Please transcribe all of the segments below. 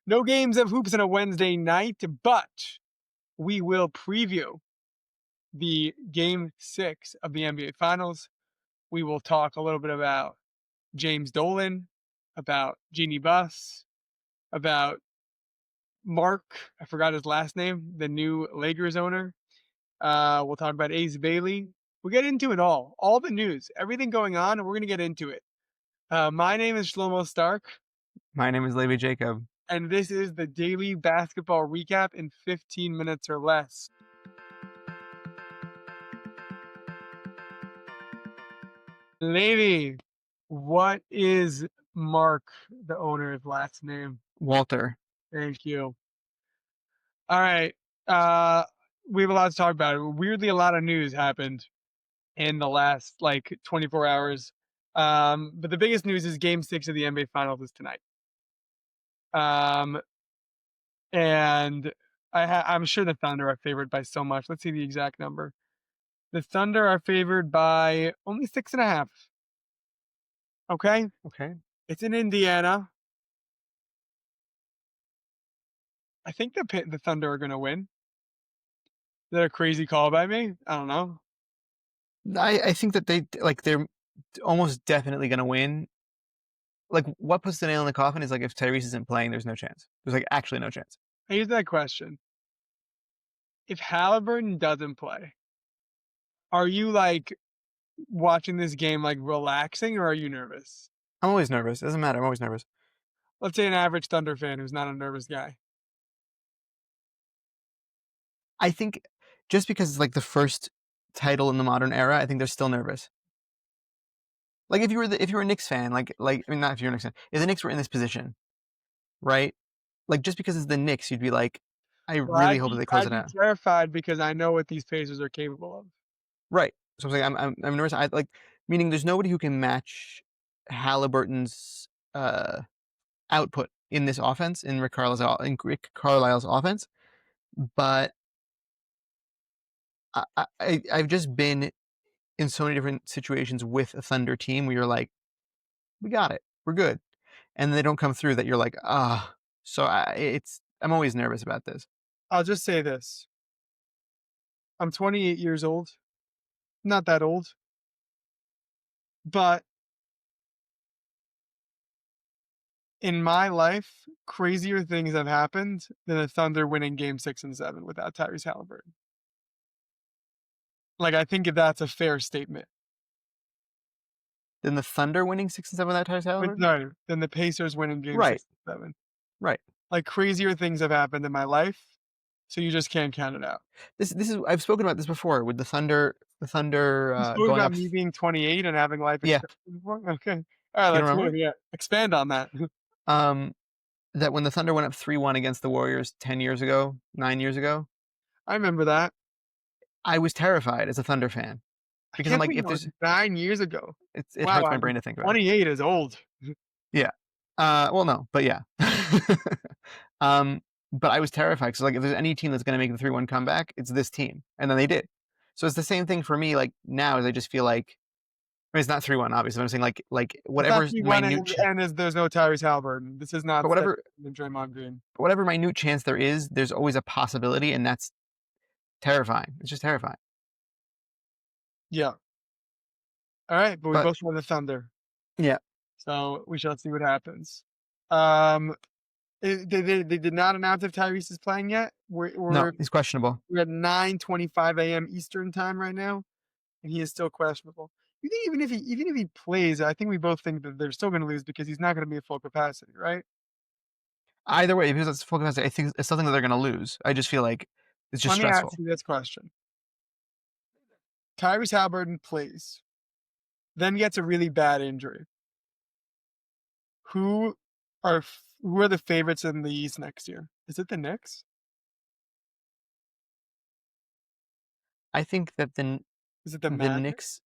No games of hoops on a Wednesday night, but we will preview the game 6 of the NBA Finals. We will talk a little bit about James Dolan, about Jeannie Buss, about Mark, I forgot his last name, the new Lakers owner. We'll talk about Ace Bailey. We'll get into it all the news, everything going on, and we're going to get into it. My name is Shlomo Stark, My name is Levi Jacob. and this is the daily basketball recap in 15 minutes or less. Levi, what is Mark, the owner's last name? Walter. Thank you. All right. We have a lot to talk about. Weirdly, a lot of news happened in the last 24 hours. But the biggest news is Game 6 of the NBA Finals is tonight. And I'm sure the Thunder are favored by so much. Let's see the exact number. The Thunder are favored by only 6.5. Okay, Okay. it's in Indiana. I think the Thunder are going to win. Is that a crazy call by me? I don't know. I think that they're almost definitely going to win. Like, what puts the nail in the coffin is if Tyrese isn't playing, there's no chance. There's actually no chance. Here's that question: if Halliburton doesn't play, are you watching this game relaxing, or are you nervous? I'm always nervous. It doesn't matter. I'm always nervous. Let's say an average Thunder fan who's not a nervous guy. I think just because it's the first title in the modern era, I think they're still nervous. If you were a Knicks fan, I mean, not if you're a Knicks fan, if the Knicks were in this position, right? Just because it's the Knicks, you'd be like, I Well, really hope that they close I'd it be out. terrified because I know what these Pacers are capable of. Right. So I'm saying I'm nervous. Meaning there's nobody who can match Halliburton's output in this offense in Rick Carlisle's offense. But I've just been in so many different situations with a Thunder team where you're like, we got it, we're good, and they don't come through. That you're like, ah. So I'm always nervous about this. I'll just say this: I'm 28 years old, not that old, but in my life, crazier things have happened than the Thunder winning Game 6 and 7 without Tyrese Halliburton. I think that's a fair statement. Then the Thunder winning 6 and 7 without Tyrese Halliburton. No, than the Pacers winning Game Right. 6 and 7. Right. Crazier things have happened in my life, so you just can't count it out. This is I've spoken about this before with the Thunder. The Thunder You spoke going about up. me being 28 and having life Yeah. expectancy before? Okay. All right, You don't let's hear remember? it. Yeah. Expand on that. That when the Thunder went up 3-1 against the Warriors 10 years ago, 9 years ago, I remember that. I was terrified as a Thunder fan I because I'm can't like, believe if that was there's, 9 years ago. it Wow, hurts my brain to think about. 28 is old. Yeah. Well, no, but yeah. But I was terrified because if there's any team that's going to make the 3-1 comeback, it's this team, and then they did. So it's the same thing for me. Now, is I just feel like, I mean, it's not 3-1, obviously. But I'm saying It's not whatever 3-1 minute, there's no Tyrese Halliburton. This is not but Steph whatever, and Draymond Green. whatever minute chance there is, there's always a possibility, and that's terrifying. It's just terrifying. Yeah. All right, but we But both want the Thunder. yeah, So we shall see what happens. Um, they did not announce if Tyrese is playing yet. no, he's questionable. We're at 9:25 a.m. Eastern time right now, and he is still questionable. You think even if he plays, I think we both think that they're still going to lose because he's not going to be at full capacity, right? Either way, if he was at full capacity, I think it's something that they're going to lose. I just feel like it's just Let me ask stressful. you this question: Tyrese Halliburton plays, then gets a really bad injury. Who who are the favorites in the East next year? Is it the Knicks? I think that Is it the the Magic? Knicks.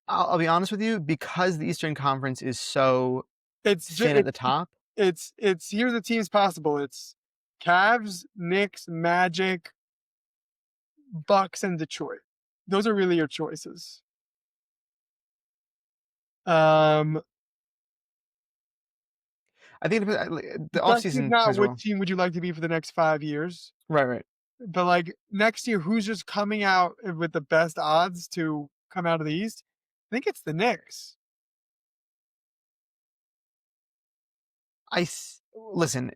I'll be honest with you, because the Eastern Conference is so It's thin at the top. it's here's the teams possible. It's Cavs, Knicks, Magic, Bucks, and Detroit. Those are really your choices. Um, I think the Especially if offseason not, plays a which role. team would you like to be for the next 5 years? Right, right. But, like, next year, who's just coming out with the best odds to come out of the East? I think it's the Knicks. Listen.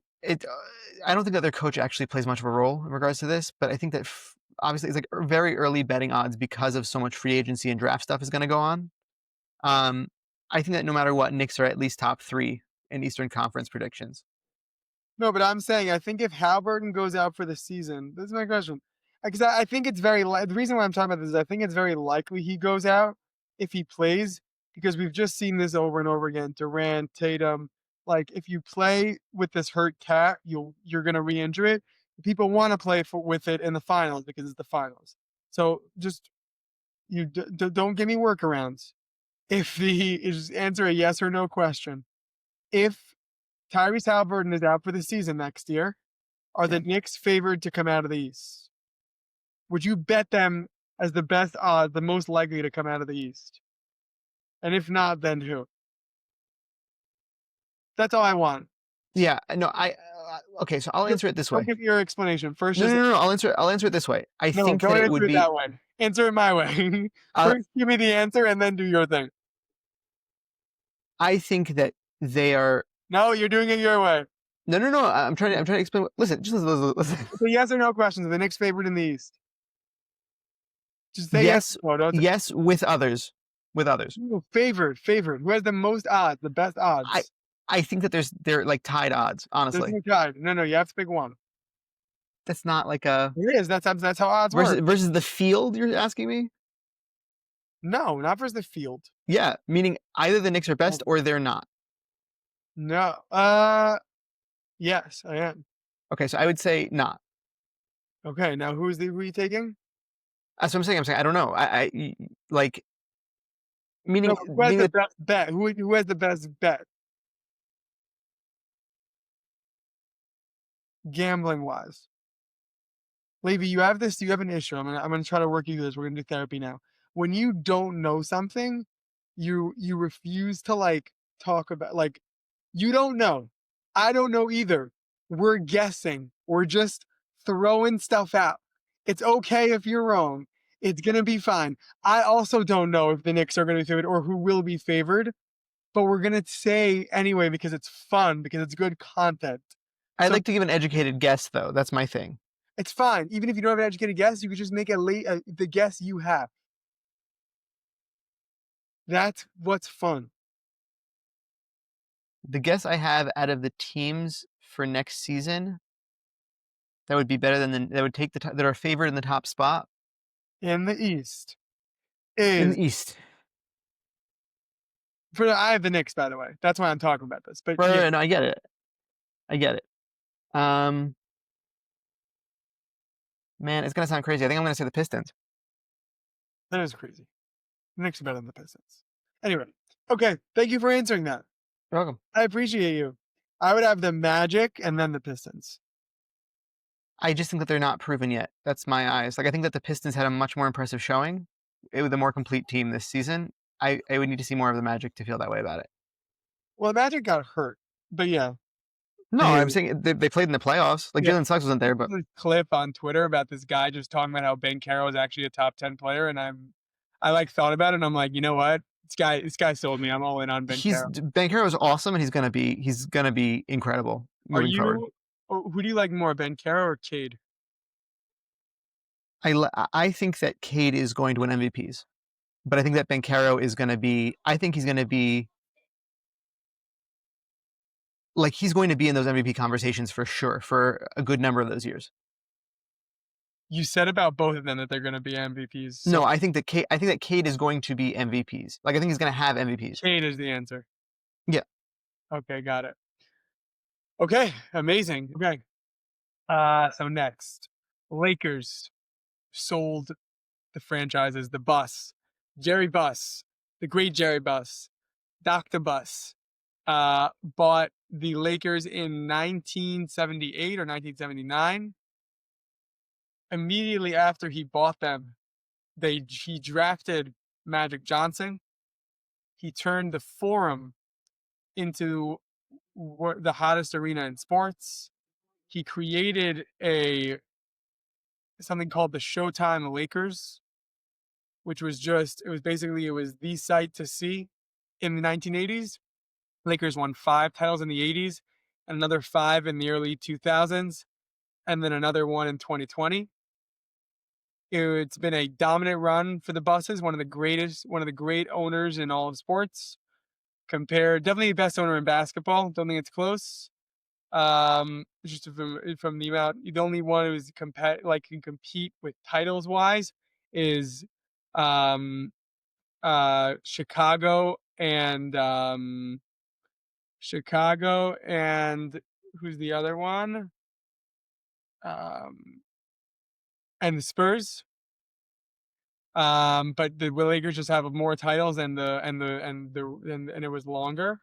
I don't think that their coach actually plays much of a role in regards to this, but I think that obviously it's like very early betting odds because of so much free agency and draft stuff is going to go on. Um, I think that no matter what, Knicks are at least top three in Eastern Conference predictions. No, but I'm saying I think if Halliburton goes out for the season, this is my question. Because I think it's very the reason why I'm talking about this is I think it's very likely he goes out if he plays because we've just seen this over and over again. Durant, Tatum, like if you play with this hurt cat, you're gonna re-injure it. People want to play with it in the finals because it's the finals. So just don't give me workarounds. If the is answer a yes or no question. If Tyrese Halliburton is out for the season next year, are the Yeah. Knicks favored to come out of the East? Would you bet them as the best odds, the most likely to come out of the East? And if not, then who? That's all I want. Yeah, no, okay, so I'll Just answer it this don't way. give me your explanation. First, No, just no, no, no, I'll answer it this way. I no, think that don't it answer would it be that way. Answer it my way. uh, First, give me the answer and then do your thing. I think that they are No, you're doing it your way. no, no, no, I'm trying to explain listen, just listen. It's a yes or no question. Are the Knicks favored in the East? Just say yes Yes, or no. Don't yes, with others. With others. no, favored, favored. Who has the most odds, the best I odds? I think that they're like tied odds, There's honestly. no guide. No, no, you have to pick one. That's not like a It is. That's how odds versus work. versus the field you're asking me? No, not versus the field. Yeah, meaning either the Knicks are Oh, best or they're not. no. Yes, I am. Okay, so I would say not. Okay, now who are you taking? That's what I'm saying. I'm saying I don't know. Like No, meaning who has meaning the that best bet? Who has the best bet gambling wise? Levy, you have an issue. I'm gonna try to work you through this. We're gonna do therapy now. When you don't know something, you refuse to like talk about like you don't know. I don't know either. We're guessing. We're just throwing stuff out. It's okay if you're wrong. It's gonna be fine. I also don't know if the Knicks are gonna be favored or who will be favored, but we're gonna say anyway because it's fun, because it's good content. I So like to give an educated guess though. That's my thing. it's fine. Even if you don't have an educated guess, you could just make the guess you have. That's what's fun. The guess I have out of the teams for next season that would be better than that would take that are favored in the top spot In the East in is the East. I have the Knicks, by the way. That's why I'm talking about this. But Right, yeah, right, no, I get it. I get it. Um, Man, it's gonna sound crazy. I think I'm gonna say the Pistons. that is crazy. The Knicks are better than the Pistons. Anyway, okay. Thank you for answering that. You're welcome. I appreciate you. I would have the Magic and then the Pistons. I just think that they're not proven yet. That's my eyes. Like I think that the Pistons had a much more impressive showing with a more complete team this season. I would need to see more of the Magic to feel that way about it. Well, the Magic got hurt, but yeah, No, I hear I'm you. saying they played in the playoffs. Like Yeah, Jalen Suggs wasn't there, but there's a clip on Twitter about this guy just talking about how Ben Carroll is actually a top 10 player, and I like thought about it, and I'm like, you know what? This guy sold me. I'm all in on Ben Carroll. Bankero is awesome, and he's gonna be incredible Are moving forward. you? Who do you like more, Ben Carroll or Cade? I think that Cade is going to win MVPs, but I think that Bankero is going to be. I think he's going to be like he's going to be in those MVP conversations for sure for a good number of those years. You said about both of them that they're going to be MVPs. So No, I think that Cade is going to be MVPs. Like I think he's going to have MVPs. Cade is the answer. Yeah, Okay, got it. Okay, amazing. Okay. So next, Lakers sold the franchises, the bus, Jerry Buss, the great Jerry Buss, Dr. Buss, bought the Lakers in 1978 or 1979. Immediately after he bought them, he drafted Magic Johnson. He turned the Forum into the hottest arena in sports. He created a something called the Showtime Lakers, which was just it was the sight to see in the 1980s. Lakers won 5 titles in the 80s, and another five in the early 2000s, and then another one in 2020. It's been a dominant run for the Buses, one of the great owners in all of sports. Compared, definitely the best owner in basketball. Don't think it's close. Just from the amount, the only one who's can compete with titles wise is um Chicago and who's the other one? Um and the Spurs. But the Lakers just have more titles and it was longer.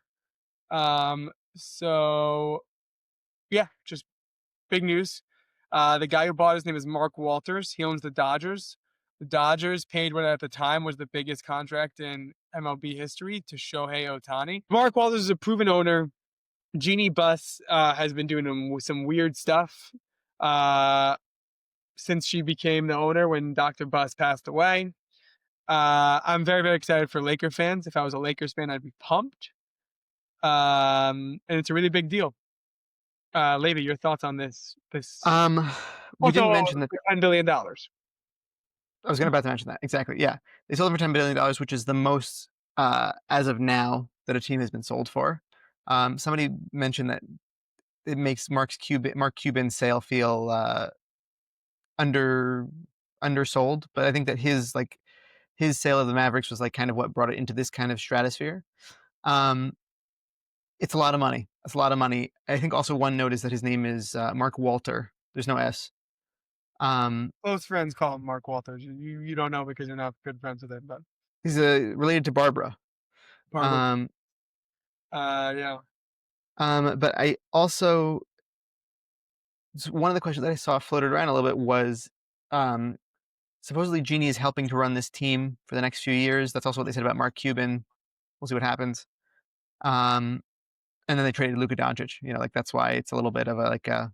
So yeah, just big news. The guy who bought his name is Mark Walters. He owns the Dodgers. The Dodgers paid what at the time was the biggest contract in MLB history to Shohei Ohtani. Mark Walters is a proven owner. Jeannie Buss has been doing some weird stuff since she became the owner when Dr. Buss passed away. I'm very, very excited for Laker fans. If I was a Lakers fan, I'd be pumped. And it's a really big deal. Levy, your thoughts on this? Um, we didn't Also, mention that. $10 billion. I was about to mention that exactly. Yeah, they sold it for $10 billion, which is the most as of now that a team has been sold for. Somebody mentioned that it makes Mark Cuban's sale feel under undersold, but I think that his sale of the Mavericks was like kind of what brought it into this kind of stratosphere. Um, it's a lot of money. That's a lot of money. I think also one note is that his name is Mark Walter. There's no S. Um, Close friends call him Mark Walters. You don't know because you're not good friends with him, but he's related to Barbara. Barbara. Um, Yeah. but I also one of the questions that I saw floated around a little bit was um, supposedly Genie is helping to run this team for the next few years. That's also what they said about Mark Cuban. We'll see what happens. Um, and then they traded Luka Doncic. Like that's why it's a little bit of a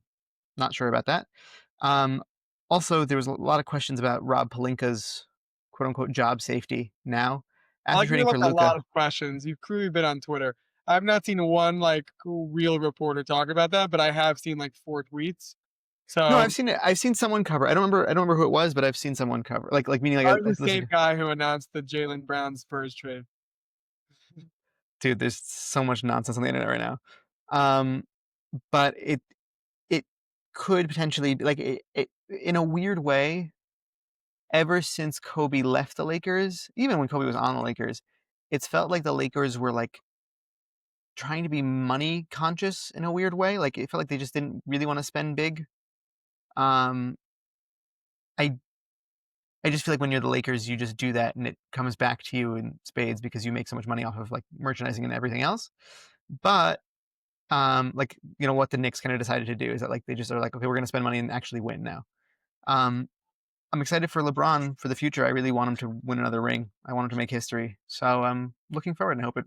not sure about that. Um, Also, there was a lot of questions about Rob Pelinka's quote unquote job safety now I after like you trading look for a lot Luka. of questions. You've clearly been on Twitter. I've not seen one like real reporter talk about that, but I have seen like four tweets. No, So I've seen it. I've seen someone cover. I don't remember who it was, but I've seen someone cover. Like meaning I like was the like same listen, guy who announced the Jalen Brown Spurs trade. dude. There's so much nonsense on the internet right now. Um, but it could potentially be like it in a weird way. Ever since Kobe left the Lakers, even when Kobe was on the Lakers, it's felt like the Lakers were like trying to be money conscious in a weird way. Like it felt like they just didn't really want to spend big. Um, I I just feel like when you're the Lakers, you just do that and it comes back to you in spades because you make so much money off of like merchandising and everything else. But like what the Knicks kind of decided to do is that like they just are like, okay, we're going to spend money and actually win now. Um, I'm excited for LeBron for the future. I really want him to win another ring. I want him to make history. So I'm looking forward and hope it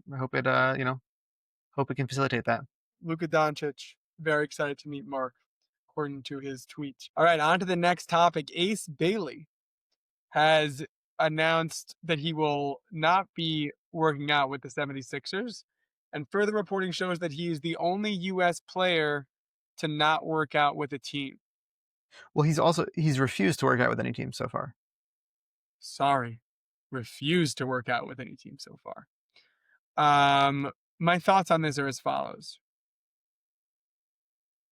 can facilitate that. Luka Doncic, very excited to meet Mark, according to his tweet. All right, on to the next topic. Ace Bailey has announced that he will not be working out with the 76ers. And further reporting shows that he is the only U.S. player to not work out with a team. Well, he's refused to work out with any team so far. Sorry, refused to work out with any team so far. My thoughts on this are as follows.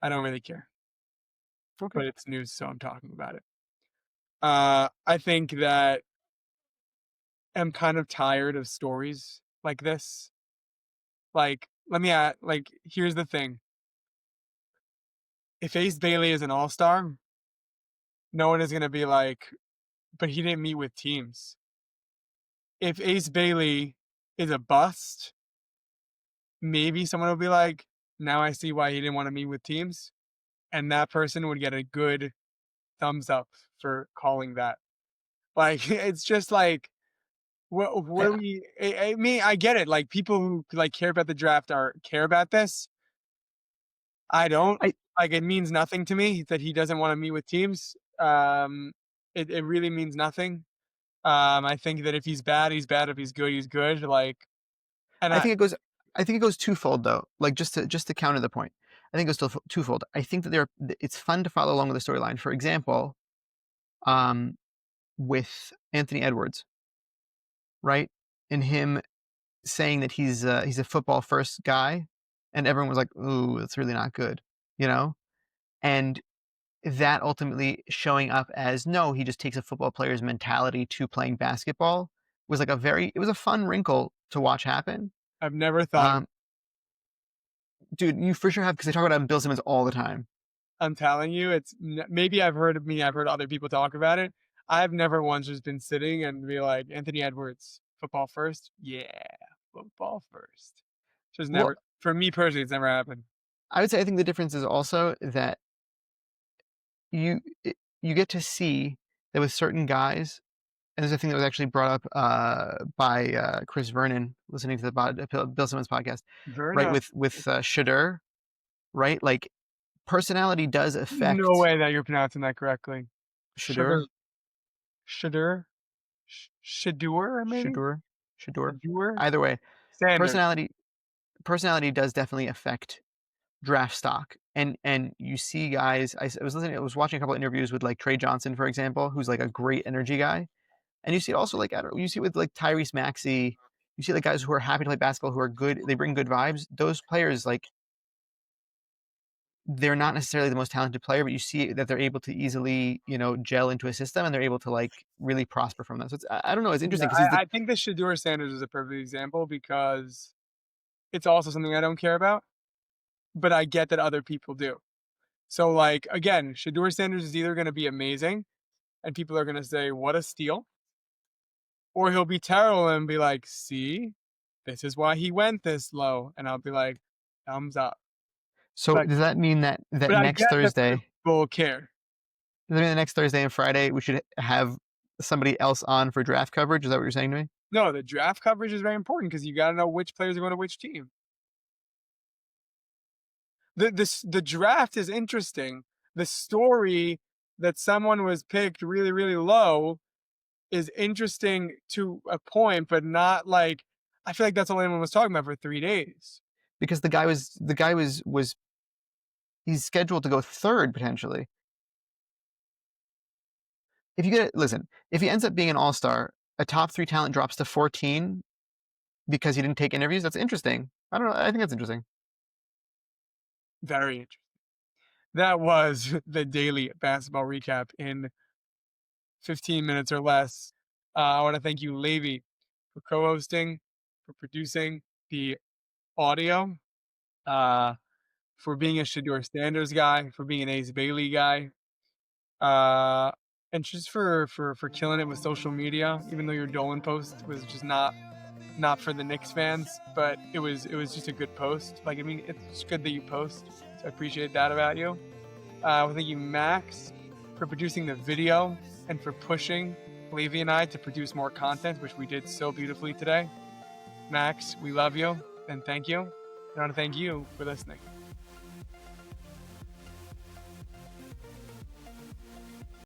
I don't really care, Okay. but it's news, so I'm talking about it. I think that I'm kind of tired of stories like this. Like, let me add, like, here's the thing. If Ace Bailey is an all-star, no one is going to be like, but he didn't meet with teams. If Ace Bailey is a bust, maybe someone will be like, now I see why he didn't want to meet with teams. And that person would get a good thumbs up for calling that. Like, it's just like, what I, do we, I mean, I get it. Like, people who like care about the draft care about this. I don't. I Like, it means nothing to me that he doesn't wanna meet with teams. It really means nothing. I think that if he's bad, he's bad. If he's good, he's good. Like, and I think it goes I think it goes twofold though. Like just to counter the point. I think it goes twofold. I think that it's fun to follow along with the storyline. For example, um, with Anthony Edwards, right? And him saying that he's a football first guy, and everyone was like, "Ooh, that's really not good," you know. And that ultimately showing up as no, he just takes a football player's mentality to playing basketball was like it was a fun wrinkle to watch happen. I've never thought of Um, dude, you for sure have because they talk about him Bill Simmons all the time. I'm telling you, maybe I've heard other people talk about it. I've never once just been sitting and be like, Anthony Edwards, football first? Yeah, football first. Just Well, never, for me personally, it's never happened. I would say I think the difference is also that you you get to see that with certain guys, and there's a thing that was actually brought up by Chris Vernon, listening to the Bill Simmons podcast, right? Verna, With Shadur, right? Like personality does no affect way that you're pronouncing that correctly. Shadur, Shadur, Shadur, Shadur, maybe? Shadur, Shadur. Shadur? Either way, Sanders. personality personality does definitely affect draft stock. And you see guys. I was watching a couple of interviews with like Trey Johnson, for example, who's like a great energy guy. And you see it also like I don't you see it with like Tyrese Maxey, you see like guys who are happy to play basketball, who are good, they bring good vibes. Those players like they're not necessarily the most talented player, but you see that they're able to easily, gel into a system and they're able to like really prosper from that. So I don't know, it's Yeah, interesting because he's the I think the Shadur Sanders is a perfect example because it's also something I don't care about, but I get that other people do. So, like, again, Shadur Sanders is either going to be amazing and people are going to say, what a steal, or he'll be terrible and be like, see, this is why he went this low. And I'll be like, thumbs up. so Like, does that mean that but I next get that Thursday people care. does that mean that next Thursday and Friday we should have somebody else on for draft coverage? Is that what you're saying to me? No, the draft coverage is very important because you got to know which players are going to which team. The draft is interesting. The story that someone was picked really, really low is interesting to a point, but not like I feel like that's all anyone was talking about for 3 days. Because the guy was he's scheduled to go third potentially. If you listen, if he ends up being an all-star, a top 3 talent drops to 14 because he didn't take interviews. That's interesting. I don't know. I think that's interesting. Very interesting. That was the daily basketball recap in 15 minutes or less. I want to thank you, Levy, for co-hosting, for producing the audio, uh, for being a Shador Standards guy, for being an Ace Bailey guy, uh, and just for killing it with social media. Even though your Dolan post was just not for the Knicks fans, but it was just a good post. Like, I mean, it's good that you post, so I appreciate that about you. Well, thank you, Max, for producing the video and for pushing Levy and I to produce more content, which we did so beautifully today. Max, we love you and thank you. I want to thank you for listening.